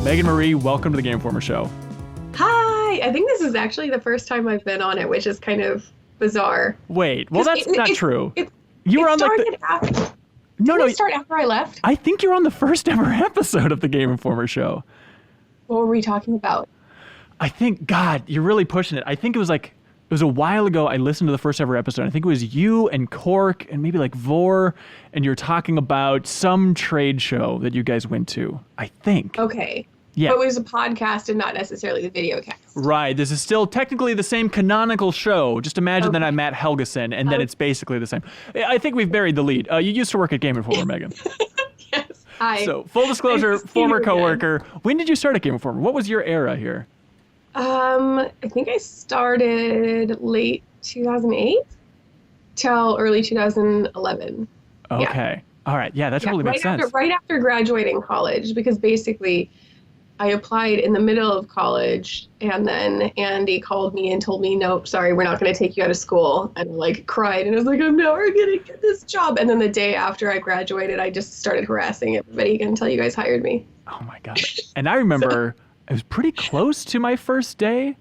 Megan Marie, welcome to the Game Informer Show. Hi, I think this is actually the first time I've been on it, which is kind of bizarre. Wait, well that's not true. You were on after, no, start after I left? I think you're on the first ever episode of the Game Informer Show. What were we talking about? I think, God, you're really pushing it. I think it was a while ago I listened to the first ever episode. I think it was you and Cork and maybe like Vor, and you're talking about some trade show that you guys went to, I think. Okay. Yeah. But it was a podcast and not necessarily the video cast. Right. This is still technically the same canonical show. Just imagine that I'm Matt Helgeson, and then it's basically the same. I think we've buried the lead. You used to work at Game Informer, Megan. Yes. Hi. So, full disclosure, former coworker. When did you start at Game Informer? What was your era here? I think I started late 2008 till early 2011. Okay. Yeah. All right. Yeah, that totally makes sense. Right after graduating college, because basically I applied in the middle of college, and then Andy called me and told me, nope, sorry, we're not going to take you out of school. And I like cried and I was like, I'm never going to get this job. And then the day after I graduated, I just started harassing everybody until you guys hired me. Oh my God. And I remember I was pretty close to my first day.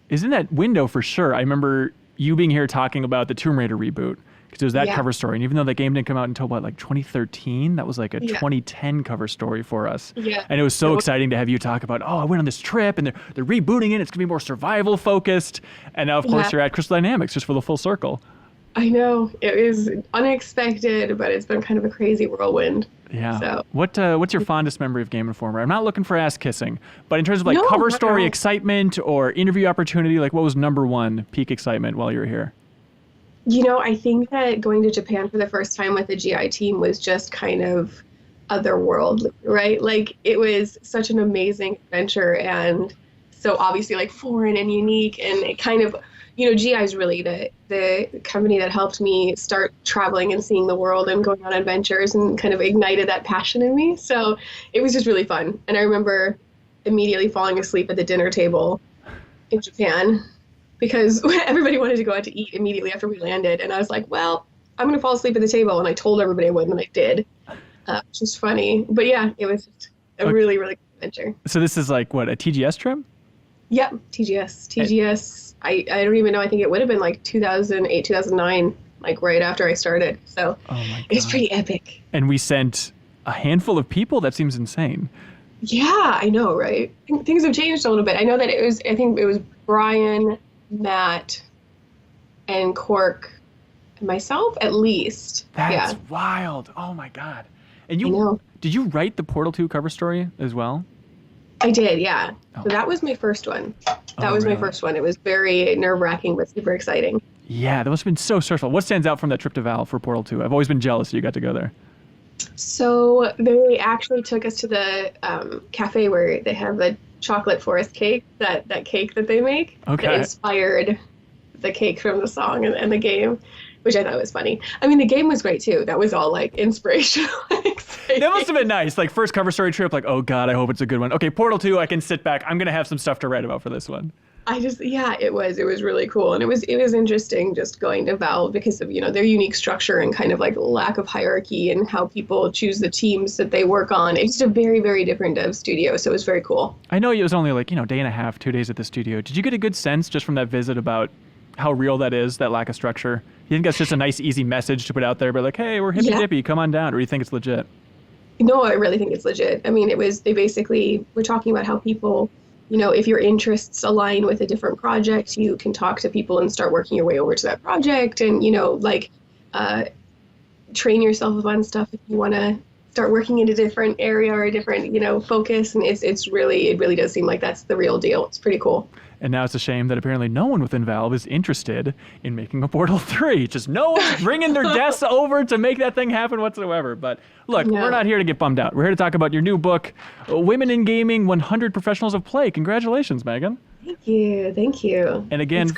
Is in that window for sure. I remember you being here talking about the Tomb Raider reboot. Because it was that cover story. And even though that game didn't come out until, 2013? That was like a 2010 cover story for us. Yeah. And it was so exciting to have you talk about, I went on this trip, and they're rebooting it. It's going to be more survival focused. And now, of course, you're at Crystal Dynamics, just for the full circle. I know. It was unexpected, but it's been kind of a crazy whirlwind. Yeah. So. What's your fondest memory of Game Informer? I'm not looking for ass kissing, but in terms of cover story excitement or interview opportunity, what was number one peak excitement while you were here? I think that going to Japan for the first time with the GI team was just kind of otherworldly, right? It was such an amazing adventure, and so obviously foreign and unique, and it kind of, GI is really the company that helped me start traveling and seeing the world and going on adventures, and kind of ignited that passion in me. So it was just really fun. And I remember immediately falling asleep at the dinner table in Japan, because everybody wanted to go out to eat immediately after we landed. And I was like, well, I'm going to fall asleep at the table. And I told everybody I would, and I did, which is funny. But yeah, it was just a really, really good adventure. So this is a TGS trip? Yep, TGS. I don't even know. I think it would have been 2008, 2009, right after I started. So it's pretty epic. And we sent a handful of people? That seems insane. Yeah, I know, right? Things have changed a little bit. I know that I think it was Brian, Matt, and Cork, and myself at least. That's wild. Oh my God. And did you write the Portal 2 cover story as well? I did, yeah. So that was my first one. My first one. It was very nerve-wracking, but super exciting. Yeah, that must have been so stressful. What stands out from that trip to Valve for Portal 2? I've always been jealous you got to go there. So they actually took us to the cafe where they have the chocolate forest cake, that cake that they make, that inspired the cake from the song and the game, which I thought was funny. I mean, the game was great too. That was all inspirational and exciting. That must have been nice. First cover story trip, oh God, I hope it's a good one. Okay, Portal 2, I can sit back. I'm going to have some stuff to write about for this one. It was really cool. And it was interesting just going to Valve because of, their unique structure and kind of lack of hierarchy and how people choose the teams that they work on. It's just a very, very different dev studio. So it was very cool. I know it was only day and a half, 2 days at the studio. Did you get a good sense just from that visit about how real that is, that lack of structure? You think that's just a nice, easy message to put out there, but hey, we're hippy dippy, come on down, or do you think it's legit? No, I really think it's legit. I mean, they basically were talking about how people, if your interests align with a different project, you can talk to people and start working your way over to that project, and train yourself on stuff if you want to start working in a different area or a different focus. And it really does seem like that's the real deal. It's pretty cool. And now it's a shame that apparently no one within Valve is interested in making a Portal 3. Just no one's bringing their desks over to make that thing happen whatsoever. But look, we're not here to get bummed out. We're here to talk about your new book, Women in Gaming, 100 Professionals of Play. Congratulations, Megan. Thank you. And again,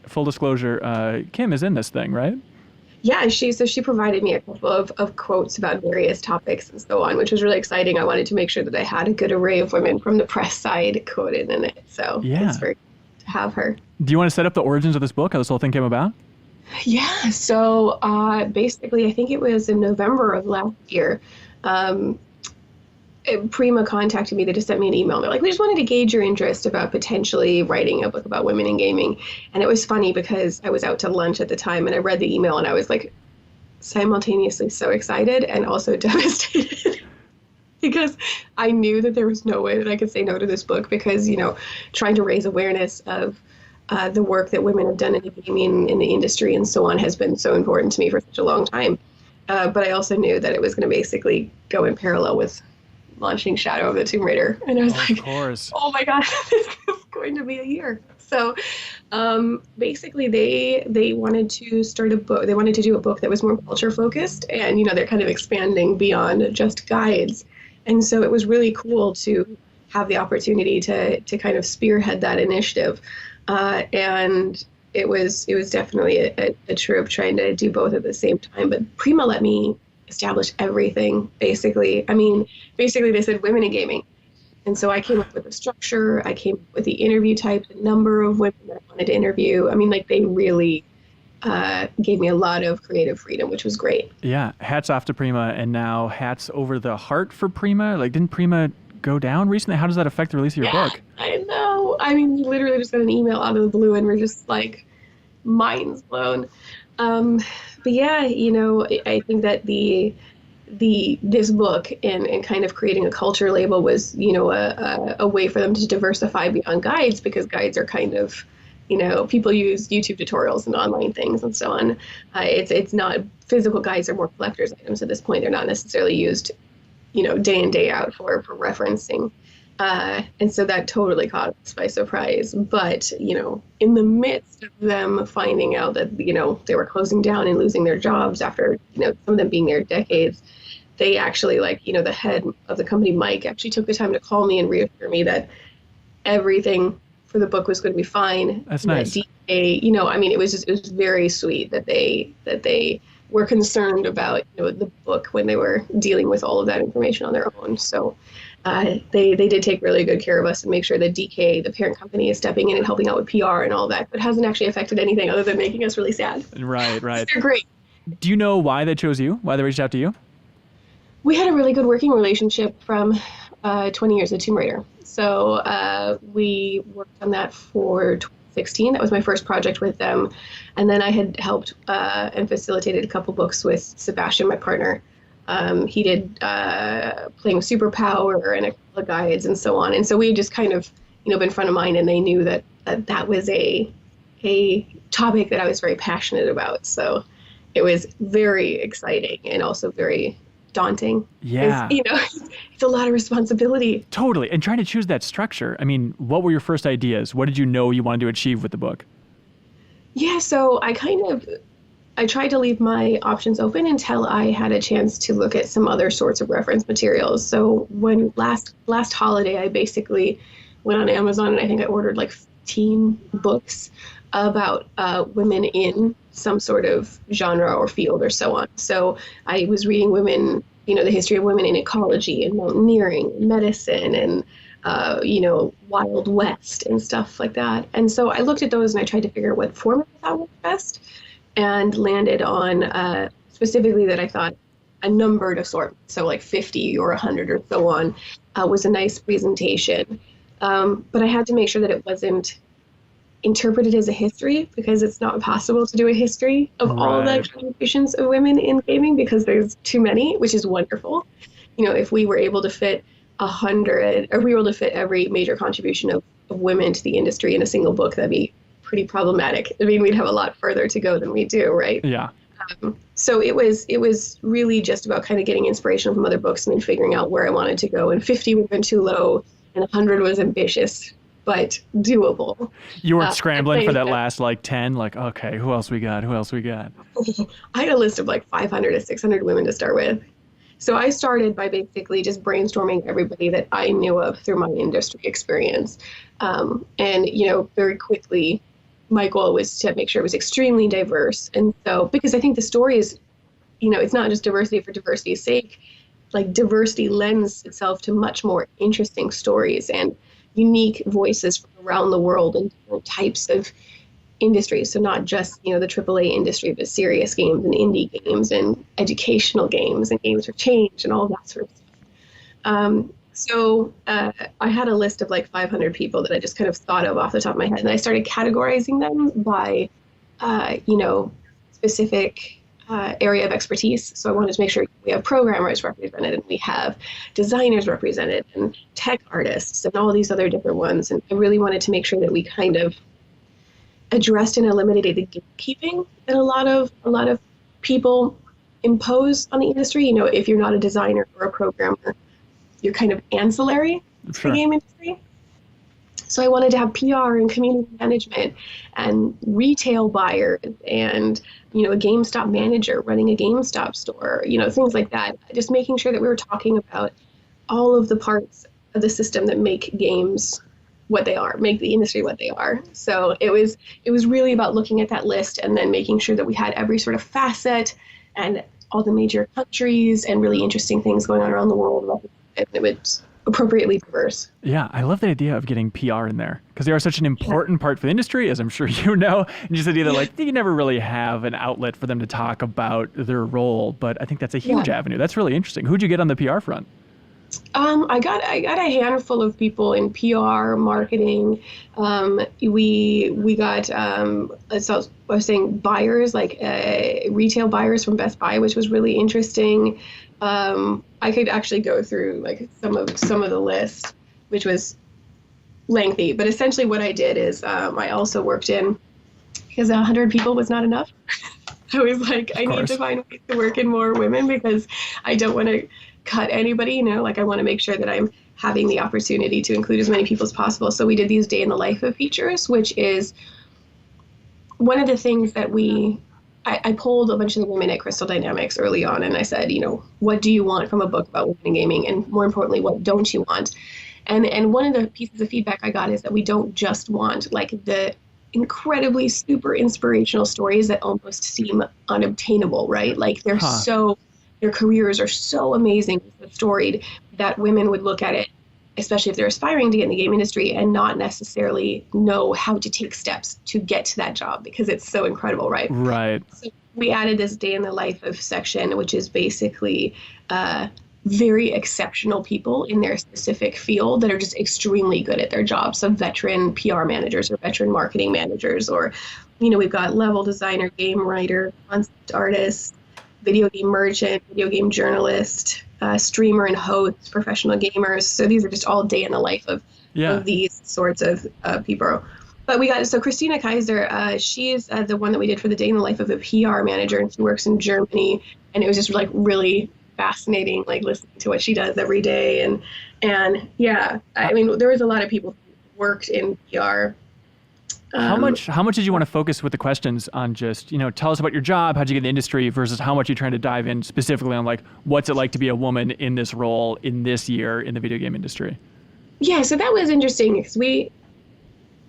full disclosure, Kim is in this thing, right? Yeah, she provided me a couple of quotes about various topics and so on, which was really exciting. I wanted to make sure that I had a good array of women from the press side quoted in it. So it's very to have her. Do you want to set up the origins of this book, how this whole thing came about? Yeah, so basically, I think it was in November of last year. Prima contacted me. They just sent me an email. They're like, we just wanted to gauge your interest about potentially writing a book about women in gaming. And it was funny because I was out to lunch at the time and I read the email and I was like simultaneously so excited and also devastated because I knew that there was no way that I could say no to this book because, trying to raise awareness of the work that women have done in the gaming in the industry and so on has been so important to me for such a long time. But I also knew that it was going to basically go in parallel with launching Shadow of the Tomb Raider. And I was like, of course. Oh my God, this is going to be a year. So basically they wanted to start a book. They wanted to do a book that was more culture focused. And, they're kind of expanding beyond just guides. And so it was really cool to have the opportunity to kind of spearhead that initiative. And it was definitely a trip trying to do both at the same time. But Prima let me establish everything, basically. Basically they said women in gaming. And so I came up with the structure, I came up with the interview type, the number of women that I wanted to interview. They really gave me a lot of creative freedom, which was great. Yeah, hats off to Prima, and now hats over the heart for Prima. Didn't Prima go down recently? How does that affect the release of your book? I know. We literally just got an email out of the blue and we're just like minds blown. But yeah, I think that this book and kind of creating a culture label was, a way for them to diversify beyond guides, because guides are kind of, people use YouTube tutorials and online things and so on. It's not, physical guides are more collector's items at this point. They're not necessarily used, day in, day out for referencing. And so that totally caught us by surprise. But, in the midst of them finding out that, they were closing down and losing their jobs after, some of them being there decades, they actually, the head of the company, Mike, actually took the time to call me and reassure me that everything for the book was going to be fine. That's nice. DA, it was very sweet that they were concerned about, the book when they were dealing with all of that information on their own. So they did take really good care of us and make sure that DK, the parent company, is stepping in and helping out with PR and all that. But it hasn't actually affected anything other than making us really sad. Right. They're great. Do you know why they chose you? Why they reached out to you? We had a really good working relationship from 20 years of Tomb Raider. So we worked on that for 2016. That was my first project with them. And then I had helped and facilitated a couple books with Sebastian, my partner. He did Playing with Superpower and a couple of guides and so on. And so we had just kind of, been front of mind, and they knew that was a topic that I was very passionate about. So it was very exciting and also very daunting. Yeah. It's a lot of responsibility. Totally. And trying to choose that structure. What were your first ideas? What did you know you wanted to achieve with the book? Yeah, so I tried to leave my options open until I had a chance to look at some other sorts of reference materials. So when last holiday, I basically went on Amazon and I think I ordered like 15 books about women in some sort of genre or field or so on. So I was reading women, the history of women in ecology and mountaineering, medicine, and Wild West and stuff like that. And so I looked at those and I tried to figure out what format I thought worked best, and landed on specifically that I thought a numbered assortment, so like 50 or 100 or so on, was a nice presentation. But I had to make sure that it wasn't interpreted as a history, because it's not possible to do a history of all the contributions of women in gaming, because there's too many, which is wonderful. If we were able to fit 100, or we were able to fit every major contribution of women to the industry in a single book, that'd be pretty problematic. We'd have a lot further to go than we do, right? Yeah. So it was really just about kind of getting inspiration from other books and then figuring out where I wanted to go. And 50 would have been too low, and 100 was ambitious, but doable. You weren't scrambling for that last 10, okay, who else we got? I had a list of 500 to 600 women to start with. So I started by basically just brainstorming everybody that I knew of through my industry experience. And, very quickly, my goal was to make sure it was extremely diverse. And so, because I think the story is, it's not just diversity for diversity's sake. Diversity lends itself to much more interesting stories and unique voices from around the world and different types of industries. So not just, the AAA industry, but serious games and indie games and educational games and games for change and all that sort of stuff. So I had a list of like 500 people that I just kind of thought of off the top of my head, and I started categorizing them by, specific area of expertise. So I wanted to make sure we have programmers represented, and we have designers represented, and tech artists, and all these other different ones. And I really wanted to make sure that we kind of addressed and eliminated the gatekeeping that a lot of people impose on the industry. If you're not a designer or a programmer, you're kind of ancillary to the game industry. So I wanted to have PR and community management and retail buyers and, a GameStop manager running a GameStop store, things like that. Just making sure that we were talking about all of the parts of the system that make games what they are, make the industry what they are. So it was really about looking at that list and then making sure that we had every sort of facet and all the major countries and really interesting things going on around the world. And it was appropriately diverse. Yeah, I love the idea of getting PR in there because they are such an important part for the industry, as I'm sure you know. And just the idea that you never really have an outlet for them to talk about their role, but I think that's a huge avenue. That's really interesting. Who'd you get on the PR front? I got a handful of people in PR, marketing. We got so I was saying buyers, like retail buyers from Best Buy, which was really interesting. I could actually go through like some of the list, which was lengthy. But essentially, what I did is I also worked in, because 100 people was not enough. I was like, I need to find ways to work in more women because I don't want to cut anybody, like I want to make sure that I'm having the opportunity to include as many people as possible. So we did these day in the life of features, which is one of the things that I polled a bunch of the women at Crystal Dynamics early on, and I said, what do you want from a book about women in gaming? And more importantly, what don't you want? And one of the pieces of feedback I got is that we don't just want like the incredibly super inspirational stories that almost seem unobtainable, right? Like they're their careers are so amazing, so storied, that women would look at it, especially if they're aspiring to get in the game industry, and not necessarily know how to take steps to get to that job because it's so incredible, right? Right. So we added this day in the life of section, which is basically very exceptional people in their specific field that are just extremely good at their job. So veteran PR managers or veteran marketing managers, or, we've got level designer, game writer, concept artist, video game merchant, video game journalist, streamer and host, professional gamers. So these are just all day in the life of these sorts of people. But we got, so Christina Kaiser, she's the one that we did for the day in the life of a PR manager, and she works in Germany. And it was just like really fascinating, like listening to what she does every day. And yeah, I mean, there was a lot of people who worked in PR. How much did you want to focus with the questions on just, tell us about your job, how'd you get in the industry, versus how much you're trying to dive in specifically on like, what's it like to be a woman in this role in this year in the video game industry? Yeah, so that was interesting because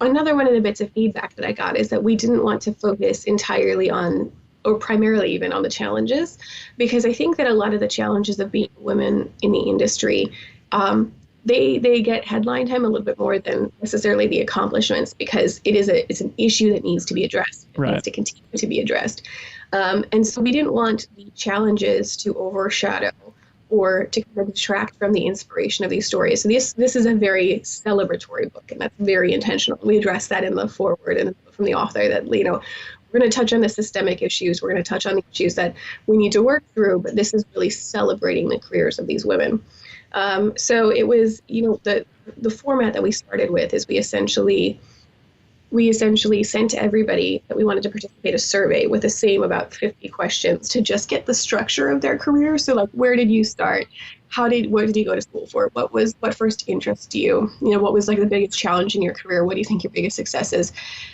another one of the bits of feedback that I got is that we didn't want to focus entirely on, or primarily even on, the challenges, because I think that a lot of the challenges of being women in the industry, they get headline time a little bit more than necessarily the accomplishments, because it's an issue that needs to be addressed. It needs to continue to be addressed. And so we didn't want the challenges to overshadow or to kind of detract from the inspiration of these stories. So this is a very celebratory book, and that's very intentional. We address that in the foreword and from the author that, we're going to touch on the systemic issues. We're going to touch on the issues that we need to work through, but this is really celebrating the careers of these women. So it was, the format that we started with is we essentially sent to everybody that we wanted to participate a survey with the same about 50 questions to just get the structure of their career. So like, where did you start? What did you go to school for? What first interested you? What was like the biggest challenge in your career? What do you think your biggest success is?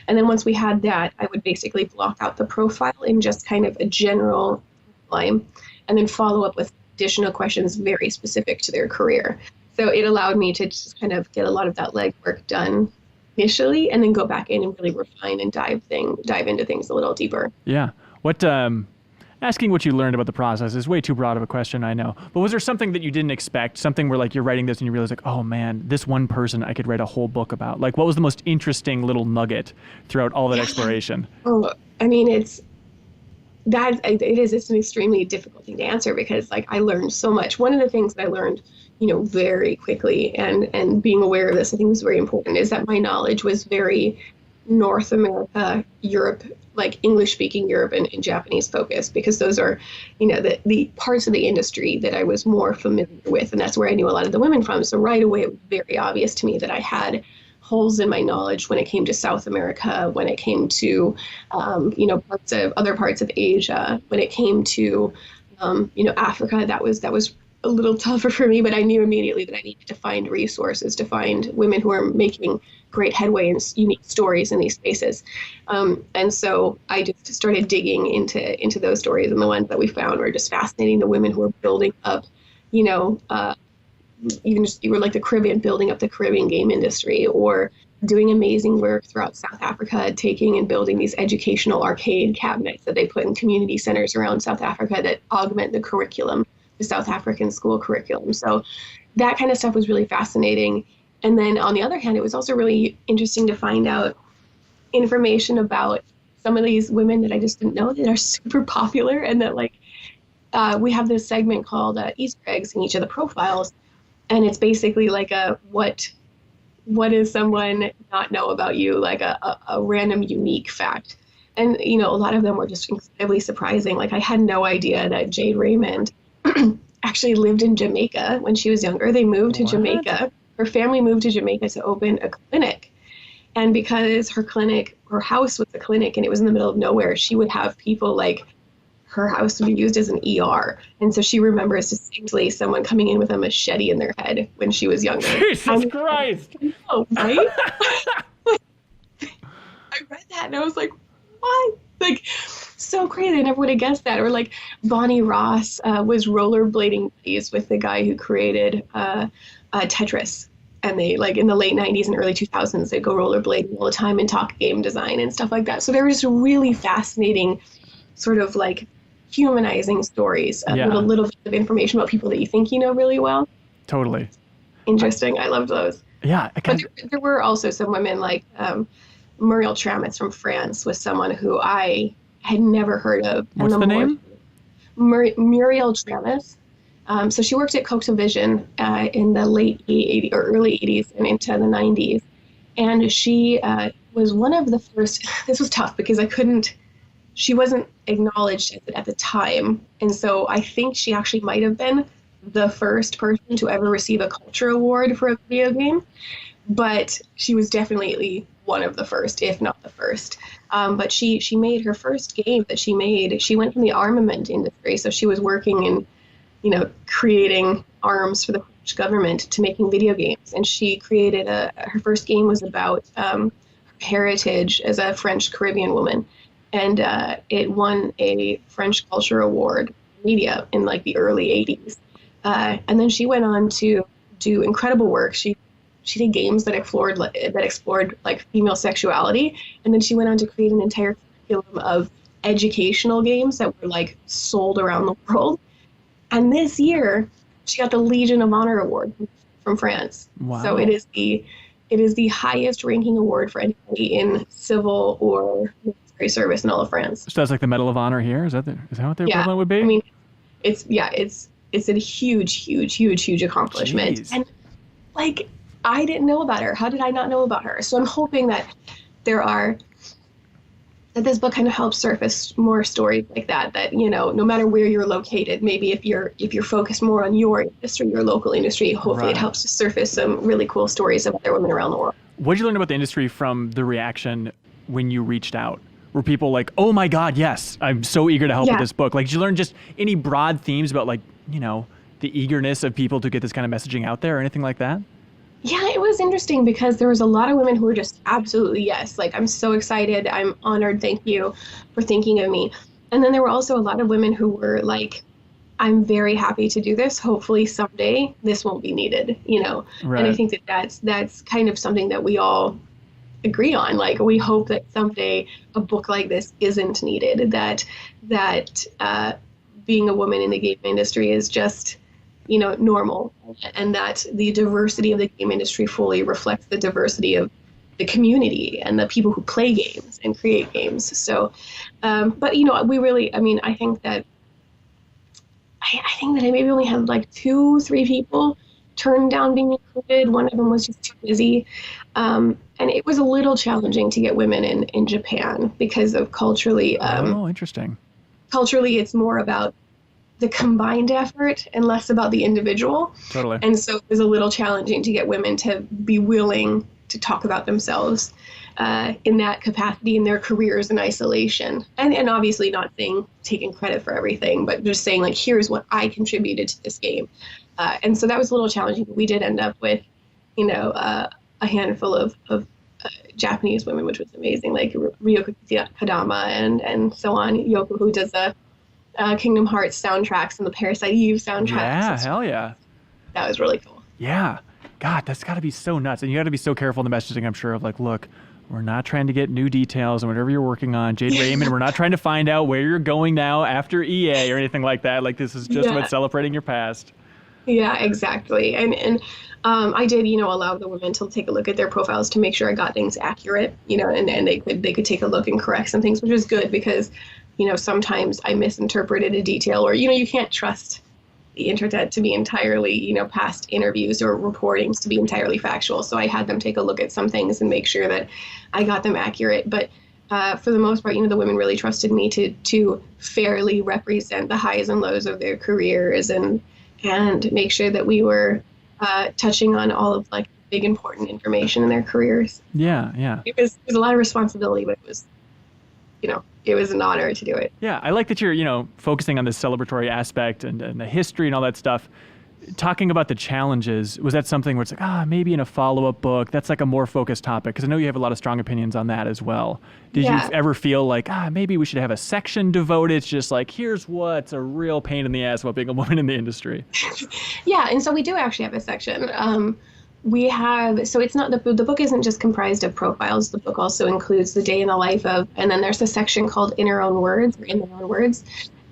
And then once we had that, I would basically block out the profile in just kind of a general line, and then follow up with additional questions very specific to their career. So it allowed me to just kind of get a lot of that legwork done initially, and then go back in and really refine and dive into things a little deeper. Yeah. Asking what you learned about the process is way too broad of a question, I know. But was there something that you didn't expect? Something where like you're writing this and you realize like, oh man, this one person I could write a whole book about. Like, what was the most interesting little nugget throughout all that exploration? Oh, I mean, it's an extremely difficult thing to answer because like I learned so much. One of the things that I learned, very quickly and being aware of this, I think was very important, is that my knowledge was very North America, Europe, like English speaking Europe and Japanese focused, because those are, the parts of the industry that I was more familiar with. And that's where I knew a lot of the women from. So right away, it was very obvious to me that I had holes in my knowledge when it came to South America, when it came to, other parts of Asia, when it came to, Africa. That was a little tougher for me, but I knew immediately that I needed to find resources, to find women who are making great headway and unique stories in these spaces. And so I just started digging into those stories, and the ones that we found were just fascinating. The women who were building up, even just, you were like the Caribbean, building up the Caribbean game industry, or doing amazing work throughout South Africa, taking and building these educational arcade cabinets that they put in community centers around South Africa that augment the curriculum, the South African school curriculum. So that kind of stuff was really fascinating. And then on the other hand, it was also really interesting to find out information about some of these women that I just didn't know that are super popular, and that we have this segment called Easter eggs in each of the profiles. And it's basically like what does someone not know about you, like a random unique fact. And, a lot of them were just incredibly surprising. Like I had no idea that Jade Raymond actually lived in Jamaica when she was younger. They moved to Jamaica. Her family moved to Jamaica to open a clinic. And because her house was a clinic and it was in the middle of nowhere, she would have people like, her house would be used as an ER. And so she remembers distinctly someone coming in with a machete in their head when she was younger. Jesus Christ. Oh, right? I read that and I was like, what? Like, so crazy. I never would have guessed that. Or like Bonnie Ross was rollerblading buddies with the guy who created Tetris. And they, like, in the late 90s and early 2000s, they'd go rollerblading all the time and talk game design and stuff like that. So there was really fascinating sort of like humanizing stories, a little bit of information about people that you think you know really well. Totally. Interesting. I loved those. Yeah. But there were also some women like Muriel Tramitz from France was someone who I had never heard of. What's the name? Muriel Tramitz. So she worked at Coxavision in the late 80s or early 80s and into the 90s. And she was one of the first, this was tough because she wasn't acknowledged at the time. And so I think she actually might have been the first person to ever receive a culture award for a video game. But she was definitely one of the first, if not the first. But she made her first game that she made. She went from the armament industry. So she was working in, creating arms for the French government to making video games. And she created her first game was about her heritage as a French Caribbean woman. And it won a French Culture Award media in like the early 80s. And then she went on to do incredible work. She did games that explored like female sexuality. And then she went on to create an entire curriculum of educational games that were like sold around the world. And this year she got the Legion of Honor Award from France. Wow. So it is the highest ranking award for anybody in civil or military service in all of France. So that's like the Medal of Honor here? Is that what the equivalent would be? I mean, it's a huge accomplishment. Jeez. And like, I didn't know about her. How did I not know about her? So I'm hoping that that this book kind of helps surface more stories like that, no matter where you're located, maybe if you're focused more on your industry, your local industry, hopefully It helps to surface some really cool stories of other women around the world. What did you learn about the industry from the reaction when you reached out? Were people like, oh my God, yes, I'm so eager to help with this book? Like, did you learn just any broad themes about the eagerness of people to get this kind of messaging out there or anything like that? Yeah, it was interesting because there was a lot of women who were just absolutely yes. Like, I'm so excited. I'm honored. Thank you for thinking of me. And then there were also a lot of women who were like, I'm very happy to do this. Hopefully someday this won't be needed, Right. And I think that's kind of something that we all agree on. Like, we hope that someday a book like this isn't needed, that being a woman in the game industry is just, normal, and that the diversity of the game industry fully reflects the diversity of the community and the people who play games and create games. So, but we really, I think that I maybe only had like 2-3 people turn down being included. One of them was just too busy. And it was a little challenging to get women in Japan because of culturally. Interesting. Culturally, it's more about the combined effort and less about the individual. Totally. And so it was a little challenging to get women to be willing to talk about themselves in that capacity in their careers in isolation. And obviously not taking credit for everything, but just saying like, here's what I contributed to this game. And so that was a little challenging. But we did end up with, a handful of Japanese women, which was amazing, like Ryoko Kadama and so on. Yoko, who does the Kingdom Hearts soundtracks and the Parasite Eve soundtracks. Yeah, hell yeah. That was really cool. Yeah. God, that's got to be so nuts. And you got to be so careful in the messaging, I'm sure, of like, look, we're not trying to get new details on whatever you're working on. Jade Raymond, we're not trying to find out where you're going now after EA or anything like that. Like, this is just about celebrating your past. Yeah, exactly. And I did, allow the women to take a look at their profiles to make sure I got things accurate, and they could take a look and correct some things, which was good because, sometimes I misinterpreted a detail or, you can't trust the internet to be entirely, past interviews or reportings to be entirely factual. So I had them take a look at some things and make sure that I got them accurate. But for the most part, the women really trusted me to fairly represent the highs and lows of their careers and make sure that we were touching on all of like big important information in their careers. Yeah. It was a lot of responsibility, but it was, it was an honor to do it. Yeah, I like that you're, focusing on this celebratory aspect and the history and all that stuff. Talking about the challenges, was that something where it's like, maybe in a follow-up book, that's like a more focused topic? Because I know you have a lot of strong opinions on that as well. Did you ever feel like, maybe we should have a section devoted to just like, here's what's a real pain in the ass about being a woman in the industry? Yeah, and so we do actually have a section. We have, so it's not, the book isn't just comprised of profiles. The book also includes the day in the life of, and then there's a section called In Their Own Words.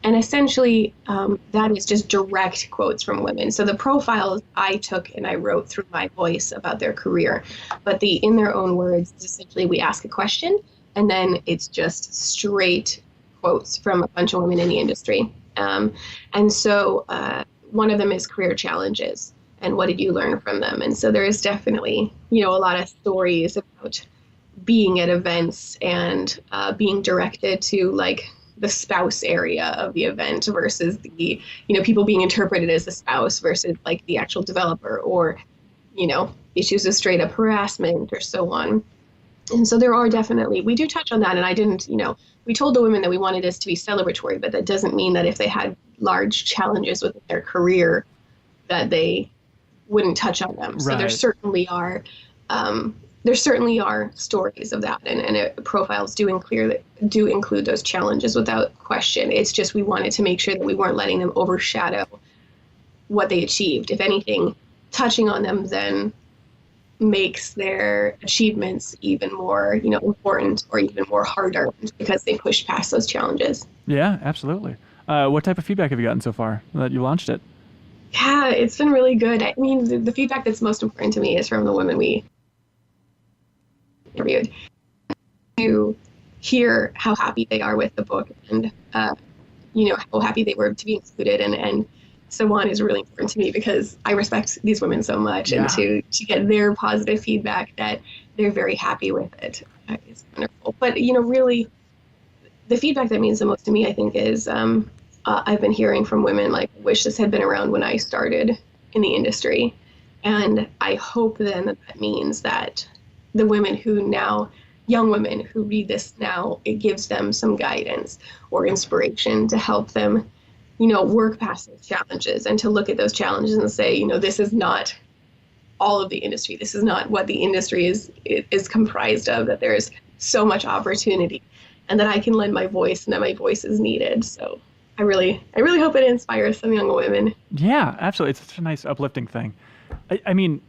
And essentially, that is just direct quotes from women. So the profiles I took and I wrote through my voice about their career. But the In Their Own Words, essentially we ask a question, and then it's just straight quotes from a bunch of women in the industry. And so one of them is career challenges. And what did you learn from them? And so there is definitely, a lot of stories about being at events and being directed to like the spouse area of the event versus the, people being interpreted as the spouse versus like the actual developer or, issues of straight up harassment or so on. And so there are definitely, we do touch on that. And I didn't, we told the women that we wanted this to be celebratory, but that doesn't mean that if they had large challenges within their career that they wouldn't touch on them. So there certainly are stories of that, and profiles do include those challenges without question. It's just we wanted to make sure that we weren't letting them overshadow what they achieved. If anything, touching on them then makes their achievements even more, important or even more harder because they pushed past those challenges. Yeah, absolutely. What type of feedback have you gotten so far that you launched it? Yeah, it's been really good. I mean, the feedback that's most important to me is from the women we interviewed, to hear how happy they are with the book and, how happy they were to be included and so on is really important to me because I respect these women so much. And to get their positive feedback that they're very happy with it is wonderful. But, really the feedback that means the most to me, I think, is I've been hearing from women like, wish this had been around when I started in the industry. And I hope then that means that the women young women who read this now, it gives them some guidance or inspiration to help them, work past those challenges and to look at those challenges and say, this is not all of the industry. This is not what the industry is comprised of, that there's so much opportunity and that I can lend my voice and that my voice is needed. So I really hope it inspires some young women. Yeah, absolutely. It's such a nice uplifting thing. I mean,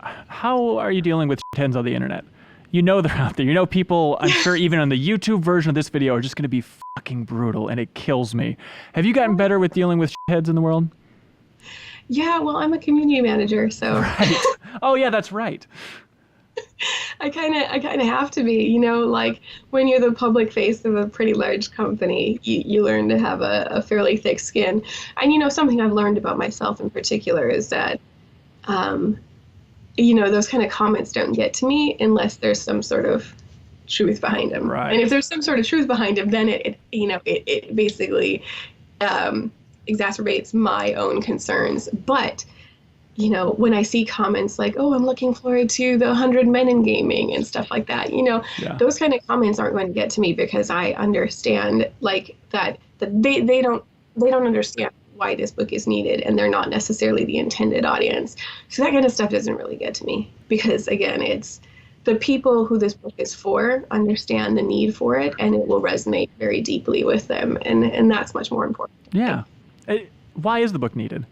how are you dealing with shitheads on the internet? They're out there. People, I'm sure even on the YouTube version of this video, are just going to be fucking brutal, and it kills me. Have you gotten better with dealing with shitheads in the world? Yeah, well, I'm a community manager, so. Right. Oh, yeah, that's right. I kind of have to be, like when you're the public face of a pretty large company, you learn to have a fairly thick skin. And, something I've learned about myself in particular is that, those kind of comments don't get to me unless there's some sort of truth behind them. Right. And if there's some sort of truth behind them, then it basically exacerbates my own concerns. But when I see comments like, oh, I'm looking forward to the 100 Men in Gaming and stuff like that, those kind of comments aren't going to get to me because I understand like that they don't understand why this book is needed, and they're not necessarily the intended audience. So that kind of stuff doesn't really get to me because, again, it's the people who this book is for understand the need for it, and it will resonate very deeply with them, and that's much more important. Yeah. Why is the book needed?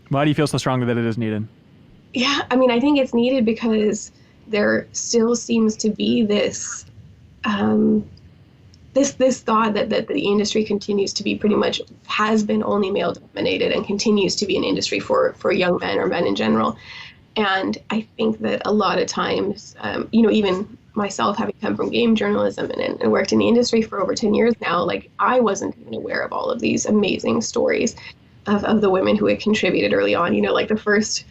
Why do you feel so strongly that it is needed? Yeah, I mean, I think it's needed because there still seems to be this this thought that the industry continues to be pretty much has been only male dominated and continues to be an industry for young men or men in general. And I think that a lot of times, even myself having come from game journalism and worked in the industry for over 10 years now, like I wasn't even aware of all of these amazing stories of the women who had contributed early on. Like the first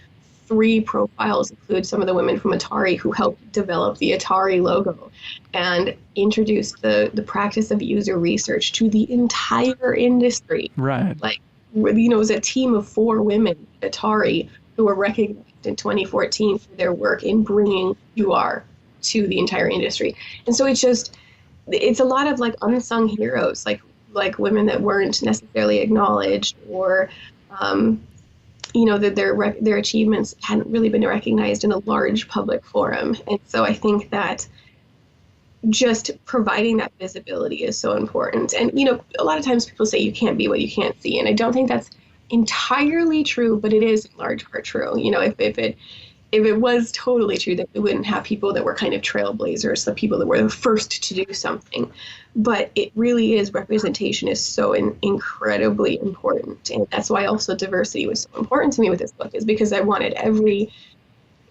3 profiles include some of the women from Atari who helped develop the Atari logo and introduced the practice of user research to the entire industry. Right. Like, it was a team of 4 women at Atari who were recognized in 2014 for their work in bringing UR to the entire industry. And so it's a lot of like unsung heroes, like women that weren't necessarily acknowledged or, that their achievements hadn't really been recognized in a large public forum. And so I think that just providing that visibility is so important. And, a lot of times people say you can't be what you can't see. And I don't think that's entirely true, but it is in large part true. If it was totally true, that we wouldn't have people that were kind of trailblazers, the people that were the first to do something. But it really is, representation is so incredibly important. And that's why also diversity was so important to me with this book, is because I wanted every,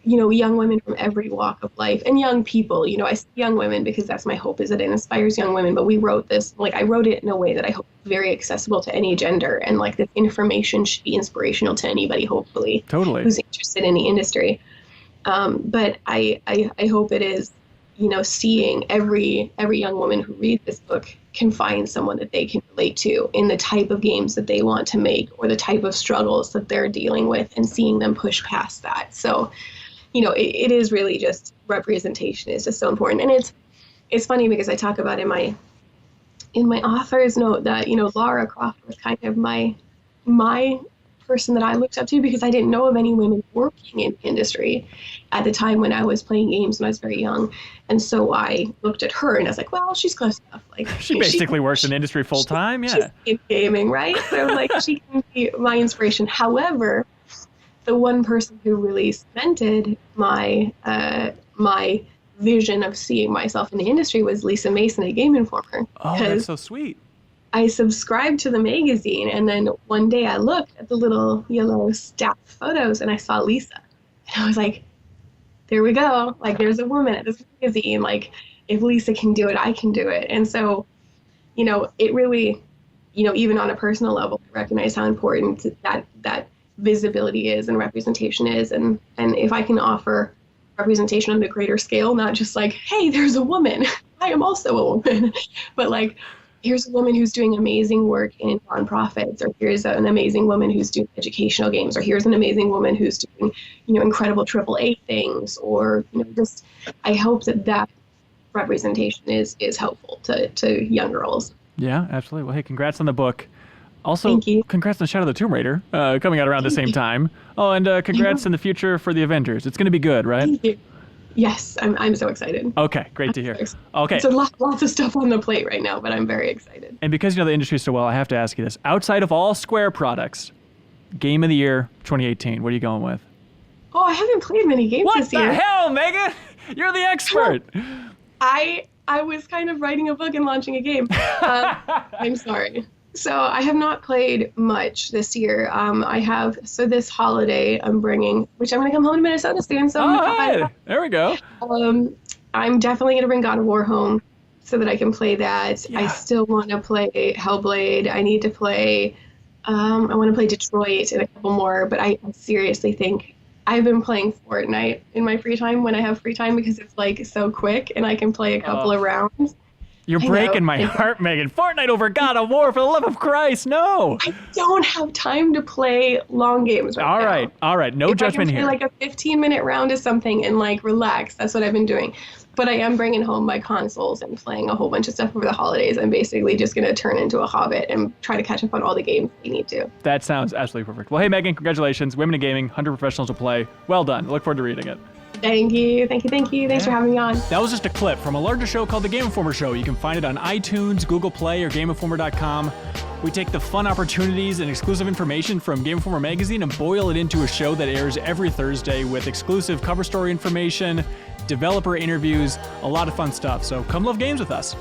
young women from every walk of life and young people, I say young women because that's my hope, is that it inspires young women. But we wrote this, I wrote it in a way that I hope is very accessible to any gender. And this information should be inspirational to anybody, hopefully. Totally. Who's interested in the industry. But I hope it is, seeing every young woman who reads this book can find someone that they can relate to in the type of games that they want to make or the type of struggles that they're dealing with, and seeing them push past that. So, it is really just, representation is just so important. And it's funny because I talk about in my author's note that, Lara Croft was kind of my person that I looked up to, because I didn't know of any women working in the industry at the time when I was playing games when I was very young. And so I looked at her and I was like, well, she's close enough. She basically works in the industry full time. Yeah. She's in gaming, right? So I was like, she can be my inspiration. However, the one person who really cemented my vision of seeing myself in the industry was Lisa Mason at Game Informer. Oh, that's so sweet. I subscribed to the magazine, and then one day I looked at the little yellow stacked photos and I saw Lisa. And I was like, there we go. There's a woman at this magazine. If Lisa can do it, I can do it. And so, it really, even on a personal level, I recognize how important that visibility is and representation is. And if I can offer representation on a greater scale, not just hey, there's a woman. I am also a woman. But here's a woman who's doing amazing work in nonprofits, or here's an amazing woman who's doing educational games, or here's an amazing woman who's doing, incredible AAA things, or, just, I hope that representation is helpful to young girls. Yeah, absolutely. Well, hey, congrats on the book. Also, Thank you. Congrats on Shadow of the Tomb Raider coming out around the same time. Oh, and congrats in the future for the Avengers. It's going to be good, right? Thank you. Yes, I'm so excited. Okay, great to hear. Okay. So lots of stuff on the plate right now, but I'm very excited. And because you know the industry so well, I have to ask you this. Outside of all Square products, Game of the Year 2018, what are you going with? Oh, I haven't played many games this year. What the hell, Meagan? You're the expert. I was kind of writing a book and launching a game. I'm sorry. So I have not played much this year. So this holiday I'm bringing, which I'm going to come home to Minnesota soon. So Hey, there we go. I'm definitely going to bring God of War home so that I can play that. Yeah. I still want to play Hellblade. I need to play, I want to play Detroit and a couple more, but I seriously think I've been playing Fortnite in my free time when I have free time because it's like so quick and I can play a couple of rounds. You're breaking my heart, Meagan. Fortnite over God of War, for the love of Christ, no. I don't have time to play long games right now. All right. No judgment here. If I can play like a 15-minute round of something and like relax, that's what I've been doing. But I am bringing home my consoles and playing a whole bunch of stuff over the holidays. I'm basically just going to turn into a hobbit and try to catch up on all the games we need to. That sounds absolutely perfect. Well, hey, Meagan, congratulations. Women in Gaming, 100 professionals will play. Well done. I look forward to reading it. Thank you. Thanks for having me on. That was just a clip from a larger show called The Game Informer Show. You can find it on iTunes, Google Play, or GameInformer.com. We take the fun opportunities and exclusive information from Game Informer magazine and boil it into a show that airs every Thursday with exclusive cover story information, developer interviews, a lot of fun stuff. So come love games with us.